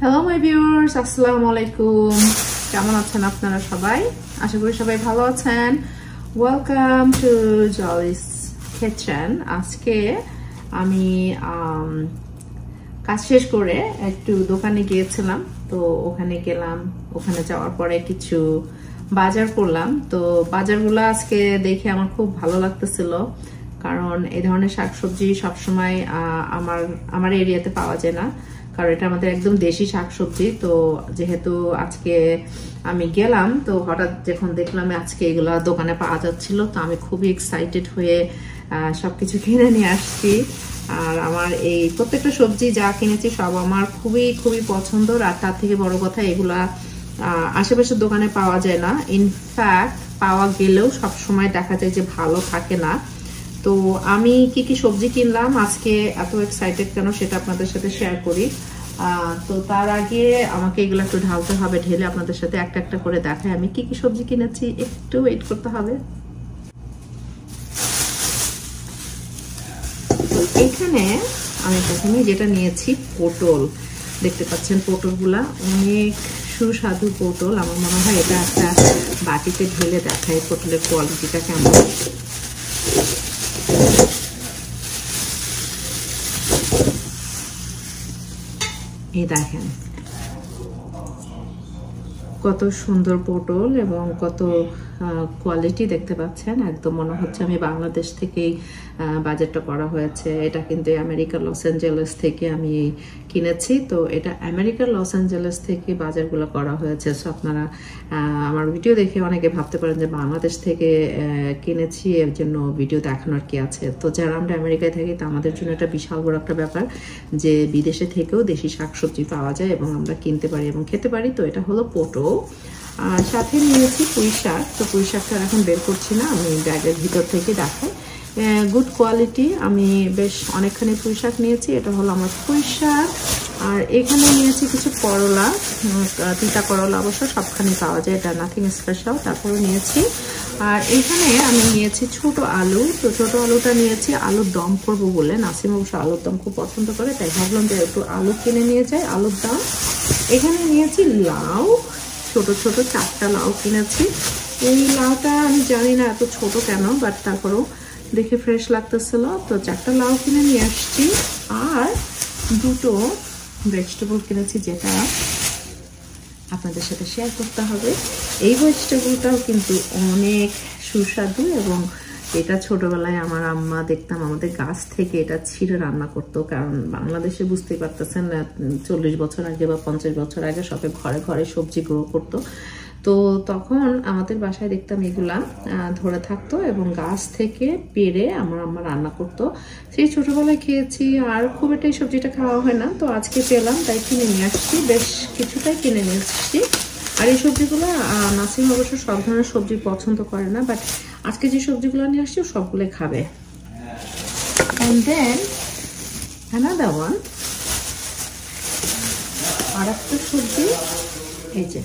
Hello my viewers, আসসালামু আলাইকুম। কেমন আছেন আপনারা সবাই? আশা করি সবাই ভালো আছেন। Welcome to জলিস kitchen. আজকে আমি কাজ শেষ করে একটু দোকানে গিয়েছিলাম, তো ওখানে গেলাম। ওখানে যাওয়ার পরে কিছু বাজার করলাম। তো বাজারগুলো আজকে দেখে আমার খুব ভালো লাগতেছিল, কারণ এই ধরনের শাকসবজি সবসময় আমার এরিয়াতে পাওয়া যায় না, কারণ এটা আমাদের একদম দেশি শাকসবজি। তো যেহেতু আজকে আমি গেলাম, তো হঠাৎ যখন দেখলাম আজকে এগুলা দোকানে পাওয়া যাচ্ছিল, তো আমি খুবই এক্সাইটেড হয়ে সবকিছু কিনে নিয়ে আসছি। আর আমার এই প্রত্যেকটা সবজি যা কিনেছি সব আমার খুবই খুবই পছন্দের। আর তার থেকে বড় কথা, এগুলা আশেপাশের দোকানে পাওয়া যায় না। ইনফ্যাক্ট পাওয়া গেলেও সবসময় দেখা যায় যে ভালো থাকে না। তো আমি কি কি সবজি কিনলাম আজকে এত এক্সাইটেড কেন সেটা আপনাদের সাথে শেয়ার করি। তো তার আগে আমাকে এগুলো একটু ঢালতে হবে, ঢেলে আপনাদের সাথে একটা একটা করে দেখাই আমি কি কি সবজি কিনেছি। একটু ওয়েট করতে হবে। এখানে আমি প্রথমে যেটা নিয়েছি পটল, দেখতে পাচ্ছেন পটলগুলা অনেক সুস্বাদু পটল। আমার মনে হয় এটা একটা বাটিতে ঢেলে দেখায় পটলের কোয়ালিটিটা কেমন। এই দেখেন কত সুন্দর পটল এবং কত কোয়ালিটি দেখতে পাচ্ছেন। একদম মনে হচ্ছে আমি বাংলাদেশ থেকেই বাজারটা করা হয়েছে। এটা কিন্তু আমেরিকার লস অ্যাঞ্জেলেস থেকে আমি কিনেছি। তো এটা আমেরিকার লস অ্যাঞ্জেলেস থেকে বাজারগুলো করা হয়েছে। সো আপনারা আমার ভিডিও দেখে অনেকে ভাবতে পারেন যে বাংলাদেশ থেকে কিনেছি, এর জন্য ভিডিও দেখানোর কি আছে। তো যারা আমরা আমেরিকায় থাকি, তো আমাদের জন্য এটা বিশাল বড় একটা ব্যাপার যে বিদেশে থেকেও দেশি শাকসবজি পাওয়া যায় এবং আমরা কিনতে পারি এবং খেতে পারি। তো এটা হলো পটল। আর সাথে নিয়েছি পুঁই শাক। তো পুঁই শাকটা এখন বের করছি না, আমি ব্যাগের ভিতর থেকে দেখাই। Good quality. আমি বেশ অনেকখানি পুঁই শাক নিয়েছি। এটা হলো আমার পুঁই শাক। আর এখানে নিয়েছি কিছু করলা, তিতা করলা, অবশ্য সবখানে পাওয়া যায়, এটা নাথিং স্পেশাল। তারপরে নিয়েছি, আর এখানে আমি নিয়েছি ছোট আলু। তো ছোট আলুটা নিয়েছি আলুর দম করবো বলে। নাসিম অবশ্য আলুর দম খুব পছন্দ করে, তাই ভাবলাম যে একটু আলু কিনে নিয়ে যাই, আলুর দম। এখানে নিয়েছি লাউ, ছোট ছোট 4টা লাউ কিনেছি। এই লাউটা আমি জানি না এত ছোট কেন, বাট তারপরেও দেখে ফ্রেশ লাগতেছিল। তো 4টা লাউ কিনে নিয়ে আসছি। আর দুটো ভেজিটেবল কিনেছি, যেটা আপনাদের সাথে শেয়ার করতে হবে। এই ভেজিটেবলটাও কিন্তু অনেক সুস্বাদু এবং এটা ছোটবেলায় আমার আম্মা দেখতাম আমাদের গাছ থেকে এটা ছিঁড়ে রান্না করতো। কারণ বাংলাদেশে বুঝতেই পারতেছেন 40 বছর আগে বা 50 বছর আগে সবাই ঘরে ঘরে সবজি গ্রো করতো। তো তখন আমাদের বাসায় দেখতাম এগুলা ধরে থাকতো এবং গাছ থেকে পেরে আমার আম্মা রান্না করতো। সেই ছোটবেলায় খেয়েছি, আর খুব একটা এই সবজিটা খাওয়া হয় না। তো আজকে পেলাম তাই কিনে নিয়ে আসছি, বেশ কিছুটাই কিনে নিয়ে আসছি। আর এই সবজিগুলো নাসিম অবশ্য সব ধরনের সবজি পছন্দ করে না, বাট আজকে যে সবজিগুলো নিয়ে আসছি সবগুলো খাবে। And then another one, আর একটা সবজি, এই যে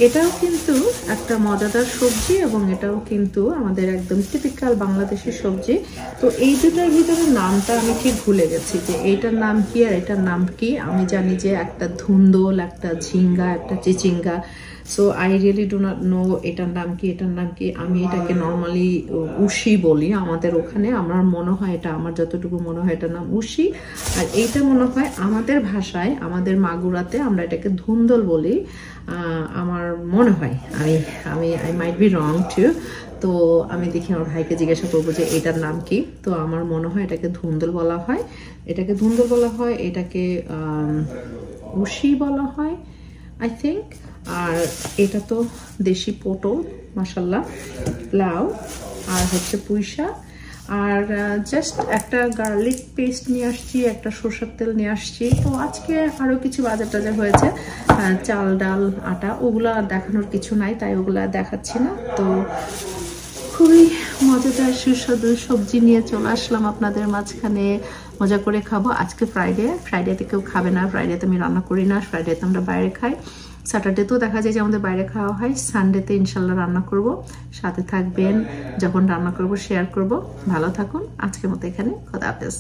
এটাও কিন্তু একটা মজাদার সবজি এবং এটাও কিন্তু আমাদের একদম টিপিক্যাল বাংলাদেশি সবজি। তো এই দুটার ভিতরে নামটা আমি ঠিক ভুলে গেছি যে এইটার নাম কি আর এটার নাম কি। আমি জানি যে একটা ধুন্দল, একটা ঝিঙ্গা, একটা চিচিঙ্গা। So I really do not know এটার নাম কি, এটার নাম কি। আমি এটাকে নর্মালি উশি বলি আমাদের ওখানে। আমার মনে হয় এটা, আমার যতটুকু মনে হয় এটার নাম উশি। আর এইটা মনে হয় আমাদের ভাষায়, আমাদের মাগুরাতে আমরা এটাকে ধুন্দল বলি আমার মনে হয়। I might be wrong too. তো আমি দেখি আমার ভাইকে জিজ্ঞাসা করবো যে এটার নাম কি। তো আমার মনে হয় এটাকে ধুন্দল বলা হয়, এটাকে ধুন্দল বলা হয়, এটাকে উশি বলা হয় আই থিঙ্ক। আর এটা তো দেশি পটল, মাশাল্লাহ, লাউ, আর হচ্ছে পুঁই শাক। আর জাস্ট একটা গার্লিক পেস্ট নিয়ে আসছি, একটা সরষের তেল নিয়ে আসছি। তো আজকে আরও কিছু বাজার টাজার হয়েছে, চাল ডাল আটা, ওগুলা দেখানোর কিছু নাই, তাই ওগুলা দেখাচ্ছি না। তো খুবই মজাদার সুস্বাদু সবজি নিয়ে চলে আসলাম আপনাদের মাঝখানে, মজা করে খাবো। আজকে ফ্রাইডেতে কেউ খাবে না, ফ্রাইডেতে আমি রান্না করি না, ফ্রাইডেতে আমরা বাইরে খাই। স্যাটারডেতেও দেখা যায় যে আমাদের বাইরে খাওয়া হয়, সানডেতে ইনশাল্লাহ রান্না করব। সাথে থাকবেন, যখন রান্না করব শেয়ার করব। ভালো থাকুন, আজকের মতো এখানে, খোদা হাফেজ।